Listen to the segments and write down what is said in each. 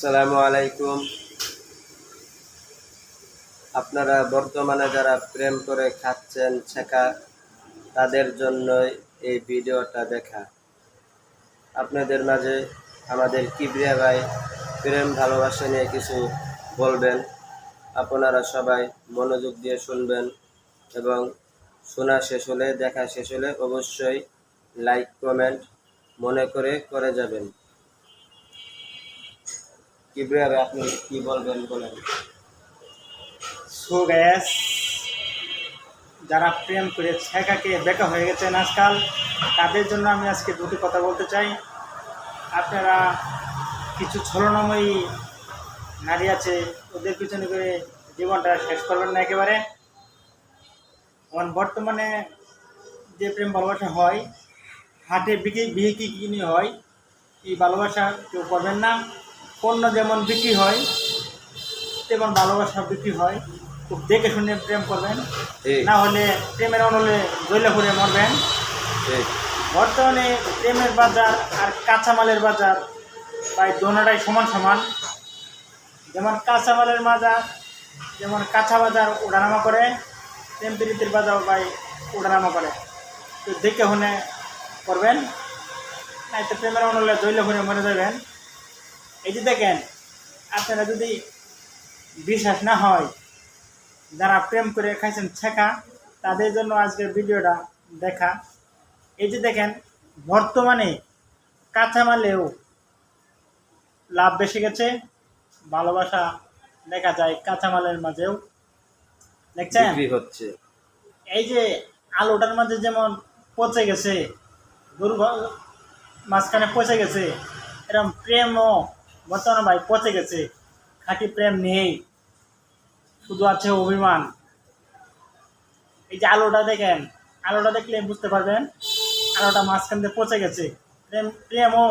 আসসালামু আলাইকুম। আপনারা বর্তমানে যারা প্রেম করে খাচ্ছেন ছেঁকা, তাদের জন্যই এই ভিডিওটা দেখা। আপনাদের মাঝে আমাদের কিবরিয়া ভাই প্রেম ভালোবাসা নিয়ে কিছু বলবেন। আপনারা সবাই মনোযোগ দিয়ে শুনবেন এবং শোনা শেষ হলে, দেখা শেষ হলে অবশ্যই লাইক কমেন্ট মনে করে যাবেন। কিবরিয়া ভাই, আপনি কি বলবেন বলেন। সো গ্যাস, যারা প্রেম করে ছেঁকাকে বেকা হয়ে গেছেন আজকাল, তাদের জন্য আমি আজকে দুটি কথা বলতে চাই। আপনারা কিছু ছলনাময়ী নারী আছে, ওদের পিছনে করে জীবনটা শেষ করবেন না একেবারে। কারণ বর্তমানে যে প্রেম ভালোবাসা হয়, হাটে বিয়ে কি কিনে হয়, এই ভালোবাসা কেউ করবেন না। পণ্য যেমন বিক্রি হয় তেমন ভালোবাসা বিক্রি হয়। খুব দেখে শুনে প্রেম করবেন, না হলে প্রেমের অনলে জৈলে করে মরবেন। বর্তমানে প্রেমের বাজার আর কাঁচামালের বাজার প্রায় দোনোটাই সমান সমান। যেমন কাঁচামালের বাজার, যেমন কাঁচা বাজার ওঠানামা করে, প্রেম প্রীতির বাজার প্রায় ওঠানামা করে। তো দেখে শুনে করবেন, নাই তো প্রেমের অনলে জৈলে করে মরে যাবেন। এই যে দেখেন, আপনারা যদি বিশ্বাস না হয়, যারা প্রেম করে খাইছেন ছেঁকা, তাদের জন্য আজকের ভিডিওটা দেখা। এই যে দেখেন, বর্তমানে কাঁচামালেও লাভ বেশি গেছে, ভালোবাসা দেখা যায় কাঁচামালের মাঝেও। দেখছেন হচ্ছে এই যে আলুটার মাঝে যেমন পচে গেছে, গরু মাঝখানে পচে গেছে, এরকম প্রেমও বর্তমানে ভাই পচে গেছে। খাঁটি প্রেম নেই, শুধু আছে অভিমান। এই যে আলুটা দেখেন, আলুটা দেখলে বুঝতে পারবেন আলুটা মাঝখান দিয়ে পচে গেছে। প্রেমও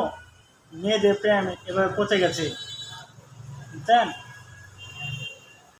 মেয়েদের প্রেম এভাবে পচে গেছে, বুঝছেন।